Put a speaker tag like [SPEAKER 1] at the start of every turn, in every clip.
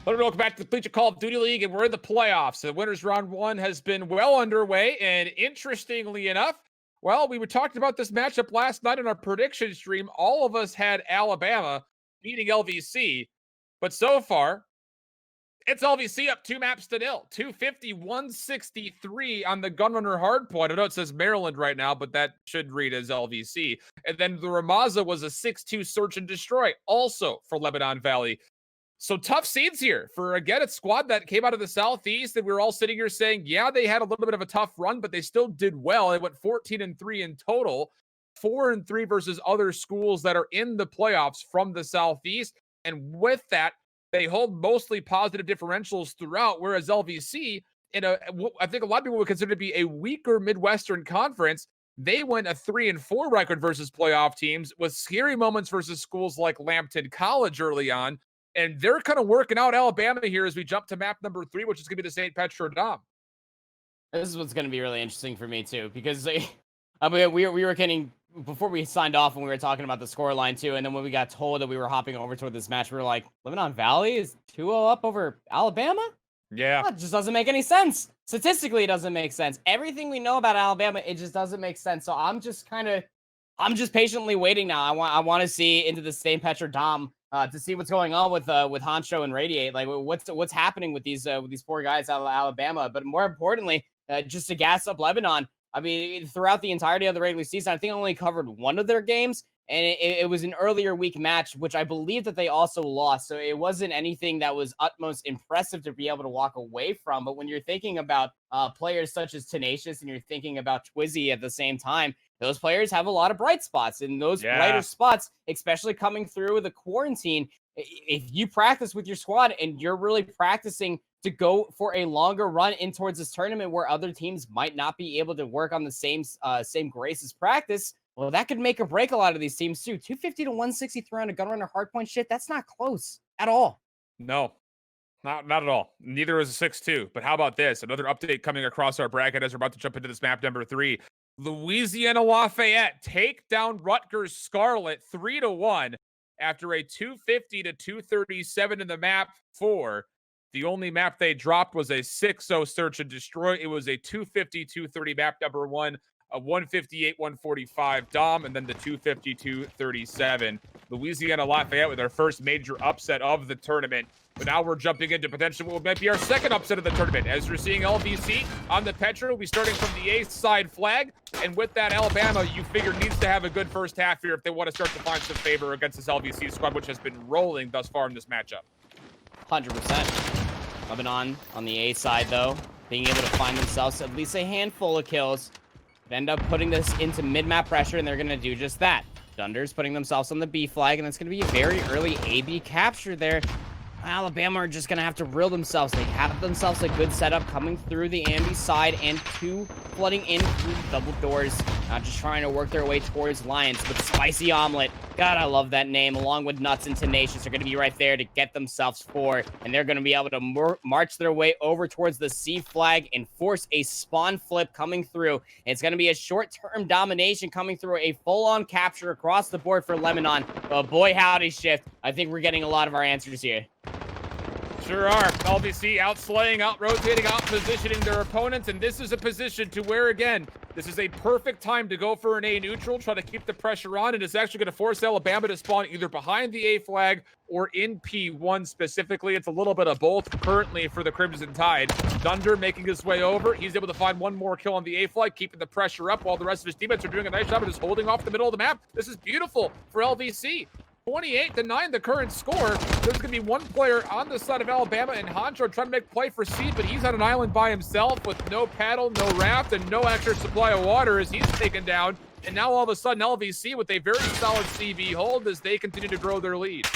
[SPEAKER 1] Welcome back to the Collegiate Call of Duty League, and we're in the playoffs. The winners round one has been well underway, and interestingly enough, well, we were talking about this matchup last night in our prediction stream. All of us had Alabama beating LVC, but so far, it's LVC up 2-0, 250-163 on the Gunrunner hardpoint. I know it says Maryland right now, but that should read as LVC. And then the Ramaza was a 6-2 search and destroy, also for Lebanon Valley. So tough seeds here for, again, a squad that came out of the Southeast, and we were all sitting here saying, yeah, they had a little bit of a tough run, but they still did well. They went 14-3 in total, 4-3 versus other schools that are in the playoffs from the Southeast. And with that, they hold mostly positive differentials throughout, whereas LVC, I think a lot of people would consider to be a weaker Midwestern conference, they went a 3-4 record versus playoff teams with scary moments versus schools like Lambton College early on. And they're kind of working out Alabama here as we jump to map number 3, which is going to be the St. Petro Dom.
[SPEAKER 2] This is what's going to be really interesting for me, too, because I mean, we were getting, before we signed off and we were talking about the scoreline, too, and then when we got told that we were hopping over toward this match, we were like, Lebanon Valley is 2-0 up over Alabama?
[SPEAKER 1] Yeah.
[SPEAKER 2] Well, it just doesn't make any sense. Statistically, it doesn't make sense. Everything we know about Alabama, it just doesn't make sense. So I'm just patiently waiting now. I want to see into the St. Petro Dom to see what's going on with Honcho and Radiate. Like what's happening with these poor guys out of Alabama. But more importantly, just to gas up Lebanon. I mean, throughout the entirety of the regular season, I think I only covered one of their games, and it was an earlier week match, which I believe that they also lost. So it wasn't anything that was utmost impressive to be able to walk away from. But when you're thinking about players such as Tenacious and you're thinking about Twizzy at the same time, those players have a lot of bright spots, and those brighter spots, especially coming through the quarantine, if you practice with your squad and you're really practicing to go for a longer run in towards this tournament where other teams might not be able to work on the same grace as practice, well, that could make or break a lot of these teams too. 250-163 on a Gunrunner hardpoint shit, that's not close at all.
[SPEAKER 1] No, not at all. Neither is a 6-2. But how about this? Another update coming across our bracket as we're about to jump into this map number 3. Louisiana Lafayette take down Rutgers Scarlet 3-1 after a 250-237 in the map 4. The only map they dropped was a 6-0 search and destroy. It was a 250-230 map number 1, a 158-145 Dom, and then the 250-237. Louisiana Lafayette with our first major upset of the tournament. But now we're jumping into potentially what might be our second upset of the tournament. As you're seeing LVC on the Petro, we'll be starting from the A side flag. And with that, Alabama, you figure, needs to have a good first half here if they want to start to find some favor against this LVC squad, which has been rolling thus far in this matchup.
[SPEAKER 2] 100%. Lebanon on the A side, though, being able to find themselves at least a handful of kills. End up putting this into mid-map pressure, and they're going to do just that. Dunder's putting themselves on the B flag, and it's going to be a very early AB capture there. Alabama are just going to have to reel themselves. They have themselves a good setup coming through the Ambi side and 2 flooding in through the double doors. Just trying to work their way towards Lions. But Spicy Omelet, God, I love that name, along with Nuts and Tenacious, are going to be right there to get themselves 4. And they're going to be able to march their way over towards the C flag and force a spawn flip coming through. It's going to be a short-term domination coming through, a full-on capture across the board for Lebanon. But boy, howdy, Shift. I think we're getting a lot of our answers here.
[SPEAKER 1] Sure are. LVC out-slaying, out-rotating, out-positioning their opponents, and this is a position to where, again, this is a perfect time to go for an A neutral, try to keep the pressure on, and it's actually going to force Alabama to spawn either behind the A flag or in P1 specifically. It's a little bit of both currently for the Crimson Tide. Dunder making his way over. He's able to find one more kill on the A flag, keeping the pressure up while the rest of his teammates are doing a nice job of just holding off the middle of the map. This is beautiful for LVC. 28-9 the current score. There's going to be one player on the side of Alabama and Honcho trying to make play for C, but he's on an island by himself with no paddle, no raft, and no extra supply of water as he's taken down. And now all of a sudden LVC with a very solid CV hold as they continue to grow their lead.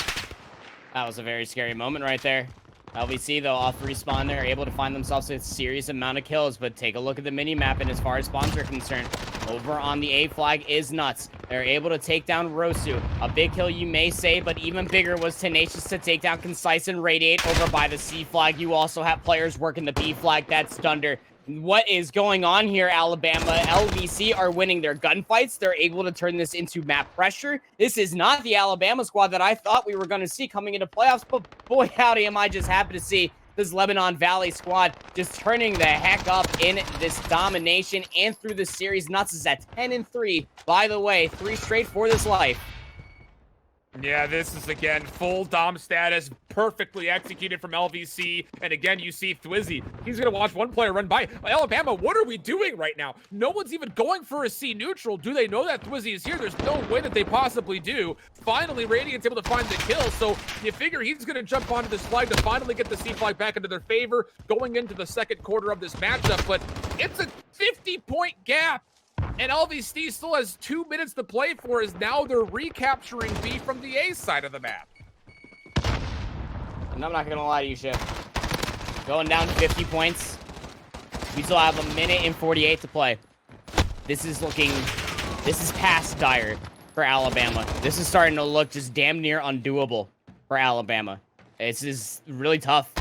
[SPEAKER 2] That was a very scary moment right there. LVC, though, off respawn, they're able to find themselves a serious amount of kills, but take a look at the mini-map, and as far as spawns are concerned, over on the A flag is Nuts. They're able to take down Rosu. A big kill, you may say, but even bigger was Tenacious to take down Concise and Radiate over by the C flag. You also have players working the B flag. That's Dunder. What is going on here, Alabama? LVC are winning their gunfights. They're able to turn this into map pressure. This is not the Alabama squad that I thought we were going to see coming into playoffs, but boy, howdy, am I just happy to see this Lebanon Valley squad just turning the heck up in this domination and through the series. Nuts is at 10-3. By the way, 3 straight for this life.
[SPEAKER 1] Yeah, this is, again, full Dom status, perfectly executed from LVC. And again, you see Thwizzy. He's going to watch one player run by. Alabama, what are we doing right now? No one's even going for a C neutral. Do they know that Thwizzy is here? There's no way that they possibly do. Finally, Radiant's able to find the kill. So you figure he's going to jump onto this flag to finally get the C flag back into their favor going into the second quarter of this matchup. But it's a 50-point gap. And LVC still has 2 minutes to play for, as now they're recapturing B from the A side of the map.
[SPEAKER 2] And I'm not going to lie to you, Shift. Going down 50 points. We still have 1 minute and 48 to play. This is past dire for Alabama. This is starting to look just damn near undoable for Alabama. This is really tough.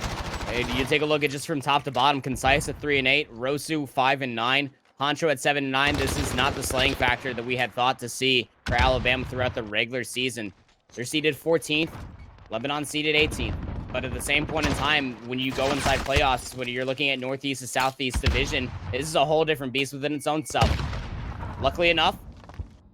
[SPEAKER 2] You take a look at just from top to bottom. Concise at 3-8. Rosu 5-9. Honcho at 7-9. This is not the slaying factor that we had thought to see for Alabama throughout the regular season. They're seeded 14th. Lebanon seeded 18th. But at the same point in time, when you go inside playoffs, when you're looking at Northeast to Southeast Division, this is a whole different beast within its own self. Luckily enough,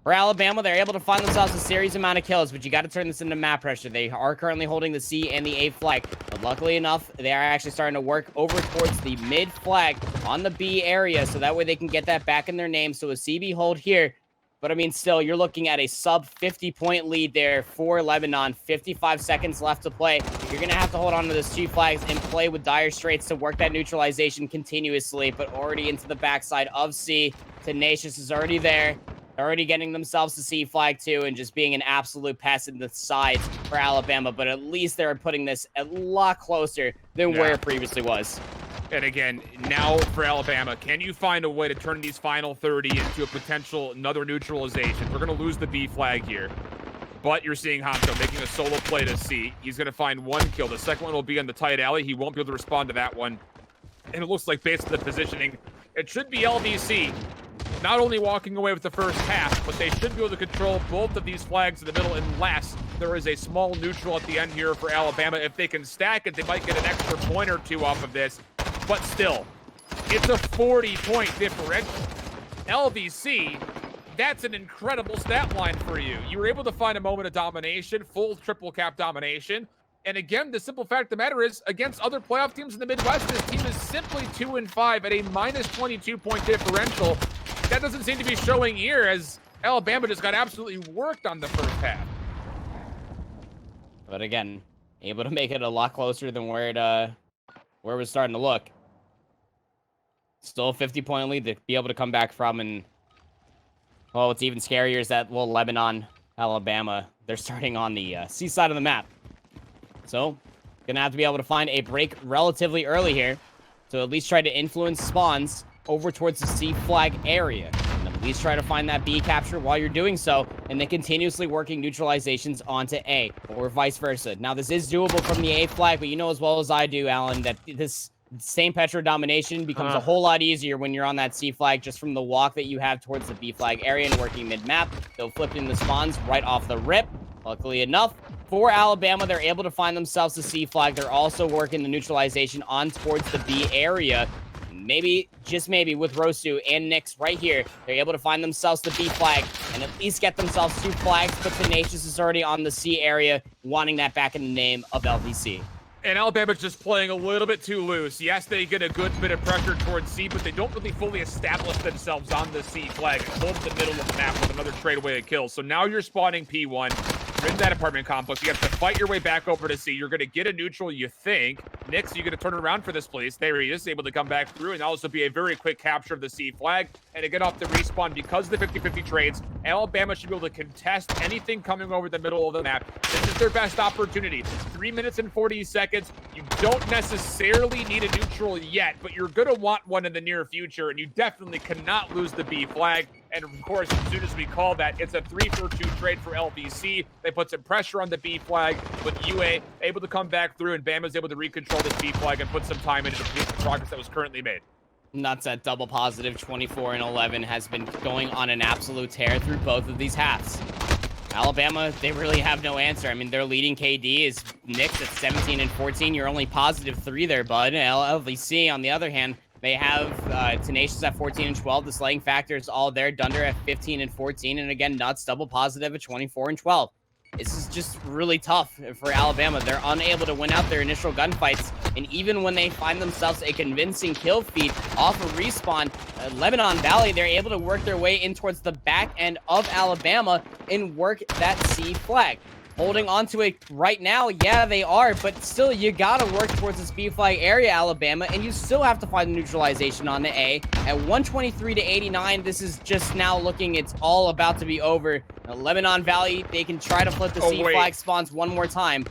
[SPEAKER 2] for Alabama, they're able to find themselves a serious amount of kills, but you got to turn this into map pressure. They are currently holding the C and the A flag, but luckily enough, they are actually starting to work over towards the mid flag on the B area, so that way they can get that back in their name. So a CB hold here, but I mean, still, you're looking at a sub 50-point lead there for Lebanon. 55 seconds left to play. You're going to have to hold on to those 2 flags and play with dire straits to work that neutralization continuously, but already into the backside of C. Tenacious is already there. They're already getting themselves to C flag too, and just being an absolute pest in the sides for Alabama. But at least they're putting this a lot closer than where it previously was.
[SPEAKER 1] And again, now for Alabama, can you find a way to turn these final 30 into a potential another neutralization? We're going to lose the B flag here. But you're seeing Honcho making a solo play to C. He's going to find 1 kill. The second one will be in the tight alley. He won't be able to respond to that one. And it looks like based on the positioning, it should be LVC not only walking away with the first half, but they should be able to control both of these flags in the middle unless there is a small neutral at the end here for Alabama. If they can stack it, they might get an extra point or 2 off of this. But still, it's a 40-point differential. LVC, that's an incredible stat line for you. You were able to find a moment of domination, full triple cap domination. And again, the simple fact of the matter is, against other playoff teams in the Midwest, this team is simply 2-5 at a minus 22-point differential. That doesn't seem to be showing here, as Alabama just got absolutely worked on the first half.
[SPEAKER 2] But again, able to make it a lot closer than where it was starting to look. Still a 50-point lead to be able to come back from, and well, what's even scarier is that little Lebanon, Alabama, they're starting on the C side of the map. So, gonna have to be able to find a break relatively early here to at least try to influence spawns over towards the C flag area. And at least try to find that B capture while you're doing so, and then continuously working neutralizations onto A, or vice versa. Now, this is doable from the A flag, but you know as well as I do, Alan, that this same Petro domination becomes a whole lot easier when you're on that C flag, just from the walk that you have towards the B flag area and working mid-map. They'll flip in the spawns right off the rip. Luckily enough, for Alabama, they're able to find themselves the C flag. They're also working the neutralization on towards the B area. Maybe, just maybe, with Rosu and Nyx right here, they're able to find themselves the B flag and at least get themselves 2 flags, but Tenacious is already on the C area, wanting that back in the name of LVC.
[SPEAKER 1] And Alabama's just playing a little bit too loose. Yes, they get a good bit of pressure towards C, but they don't really fully establish themselves on the C flag. Hold the middle of the map with another straightaway of kills. So now you're spawning P1. You're in that apartment complex. You have to fight your way back over to C. You're going to get a neutral, you think. Nyx, you're going to turn around for this place. There he is, able to come back through, and also be a very quick capture of the C flag. And to get off the respawn, because of the 50-50 trades, Alabama should be able to contest anything coming over the middle of the map. This is their best opportunity. 3 minutes and 40 seconds. You don't necessarily need a neutral yet, but you're going to want one in the near future, and you definitely cannot lose the B flag. And of course, as soon as we call that, it's a 3-for-2 trade for LVC. They put some pressure on the B flag, with UA able to come back through, and Bama's able to recontrol this B flag and put some time into the progress that was currently made.
[SPEAKER 2] Nuts at double positive 24 and 11 has been going on an absolute tear through both of these halves. Alabama, they really have no answer. I mean, their leading KD is Knicks at 17 and 14. You're only positive 3 there, bud. LVC, on the other hand, they have Tenacious at 14 and 12. The slaying factor is all there. Dunder at 15 and 14. And again, Nuts double positive at 24 and 12. This is just really tough for Alabama. They're unable to win out their initial gunfights. And even when they find themselves a convincing kill feed off a respawn, Lebanon Valley, they're able to work their way in towards the back end of Alabama and work that C flag. Holding on to it right now, yeah, they are, but still, you gotta work towards this B flag area, Alabama, and you still have to find the neutralization on the A. At 123 to 89, this is just now looking, it's all about to be over. Now, Lebanon Valley, they can try to flip the C flag spawns one more time.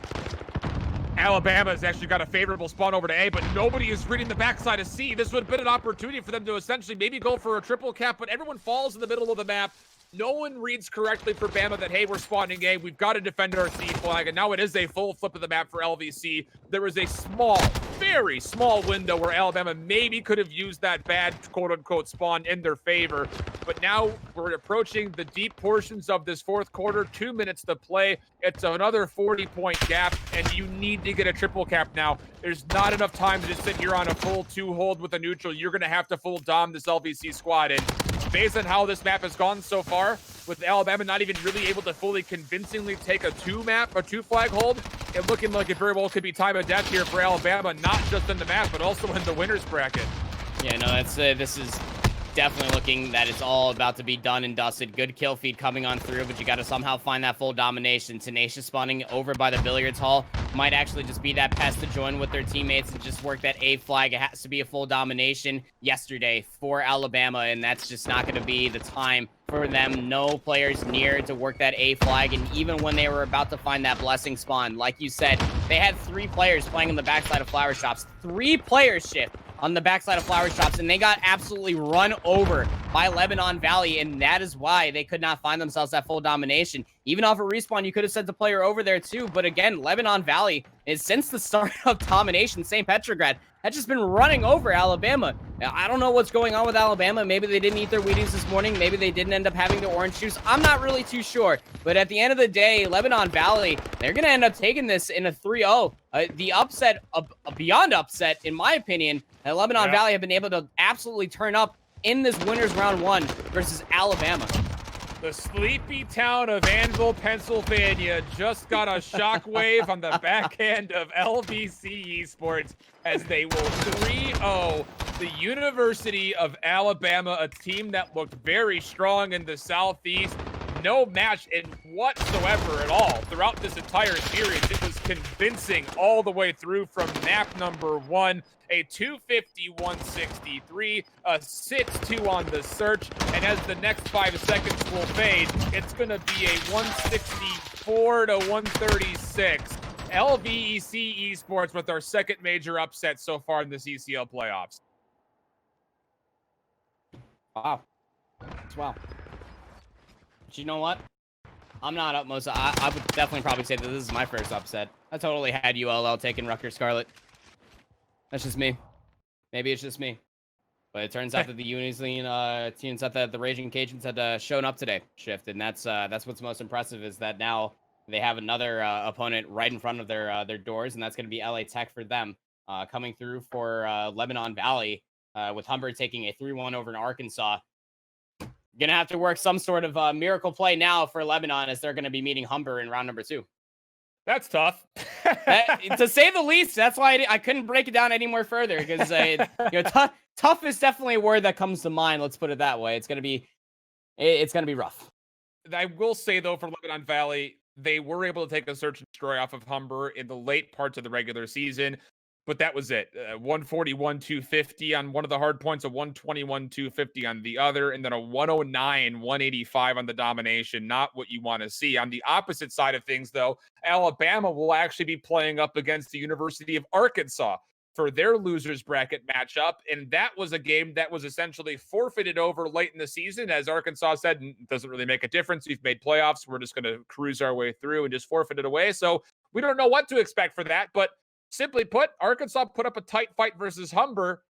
[SPEAKER 1] Alabama's actually got a favorable spawn over to A, but nobody is reading the backside of C. This would have been an opportunity for them to essentially maybe go for a triple cap, but everyone falls in the middle of the map. No one reads correctly for Bama that, hey, we're spawning A. We've got to defend our C flag. And now it is a full flip of the map for LVC. There was a small, very small window where Alabama maybe could have used that bad quote-unquote spawn in their favor. But now we're approaching the deep portions of this fourth quarter. 2 minutes to play. It's another 40-point gap, and you need to get a triple cap now. There's not enough time to just sit here on a full 2-hold with a neutral. You're going to have to full dom this LVC squad. And based on how this map has gone so far, with Alabama not even really able to fully convincingly take a 2-flag hold, it looking like it very well could be time of death here for Alabama, not just in the map, but also in the winner's bracket.
[SPEAKER 2] Yeah, no, that's this is definitely looking that it's all about to be done and dusted. Good kill feed coming on through, but you got to somehow find that full domination. Tenacious spawning over by the billiards hall might actually just be that pest to join with their teammates and just work that A flag. It has to be a full domination yesterday for Alabama, and that's just not going to be the time for them. No players near to work that A flag, and even when they were about to find that blessing spawn, like you said, they had 3 players playing on the backside of Flower Shops. 3 players shift on the backside of Flower Shops, and they got absolutely run over by Lebanon Valley, and that is why they could not find themselves that full domination. Even off a respawn, you could have sent the player over there too, but again, Lebanon Valley is, since the start of domination, St. Petrograd has just been running over Alabama. Now, I don't know what's going on with Alabama. Maybe they didn't eat their Wheaties this morning. Maybe they didn't end up having their orange juice. I'm not really too sure. But at the end of the day, Lebanon Valley, they're going to end up taking this in a 3-0. The upset, beyond upset, in my opinion, Lebanon Valley have been able to absolutely turn up in this winner's round 1 versus Alabama.
[SPEAKER 1] The sleepy town of Annville, Pennsylvania just got a shockwave on the backhand of LVC Esports as they will 3-0 the University of Alabama, a team that looked very strong in the Southeast. No match in whatsoever at all throughout this entire series. It was convincing all the way through from map number 1. A 250-163, a 6-2 on the search, and as the next 5 seconds will fade, it's going to be a 164-136. LVC Esports with our second major upset so far in the CCL playoffs.
[SPEAKER 2] Wow. Wow. But you know what? I'm not utmost. I would definitely probably say that this is my first upset. I totally had ULL taking Rutgers Scarlet. That's just me. Maybe it's just me. But it turns out that the Unislean teams that the Raging Cajuns had shown up today shift, and that's what's most impressive is that now they have another opponent right in front of their doors, and that's going to be LA Tech for them, coming through for Lebanon Valley with Humber taking a 3-1 over in Arkansas. Gonna have to work some sort of miracle play now for Lebanon as they're going to be meeting Humber in round number 2.
[SPEAKER 1] That's tough.
[SPEAKER 2] To say the least. That's why I couldn't break it down any more further, because tough is definitely a word that comes to mind. Let's put it that way. It's gonna be rough.
[SPEAKER 1] I will say though, for Lebanon Valley, they were able to take a search and destroy off of Humber in the late parts of the regular season, but that was it. 141-250 on one of the hard points, a 121-250 on the other, and then a 109-185 on the domination. Not what you want to see. On the opposite side of things, though, Alabama will actually be playing up against the University of Arkansas for their losers bracket matchup, and that was a game that was essentially forfeited over late in the season, as Arkansas said, it doesn't really make a difference. We've made playoffs. We're just going to cruise our way through and just forfeit it away. So we don't know what to expect for that, but simply put, Arkansas put up a tight fight versus Humber.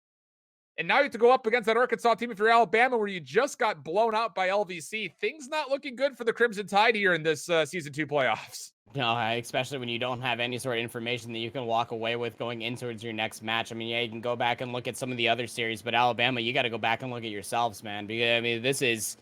[SPEAKER 1] And now you have to go up against that Arkansas team if you're Alabama, where you just got blown out by LVC. Things not looking good for the Crimson Tide here in this season 2 playoffs.
[SPEAKER 2] No, especially when you don't have any sort of information that you can walk away with going into your next match. I mean, yeah, you can go back and look at some of the other series, but Alabama, you got to go back and look at yourselves, man. Because I mean, this is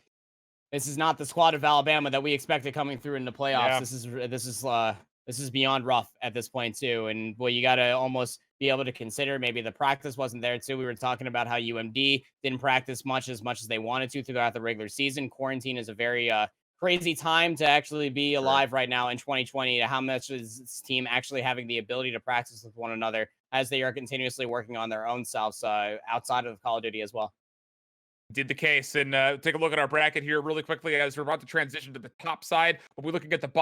[SPEAKER 2] not the squad of Alabama that we expected coming through in the playoffs.
[SPEAKER 1] Yeah.
[SPEAKER 2] This is beyond rough at this point too. And well, you got to almost be able to consider maybe the practice wasn't there too. We were talking about how UMD didn't practice much as they wanted to throughout the regular season. Quarantine is a very crazy time to actually be alive right now in 2020. How much is this team actually having the ability to practice with one another as they are continuously working on their own selves outside of Call of Duty as well.
[SPEAKER 1] Did the case. And take a look at our bracket here really quickly as we're about to transition to the top side. We'll be looking at the bottom.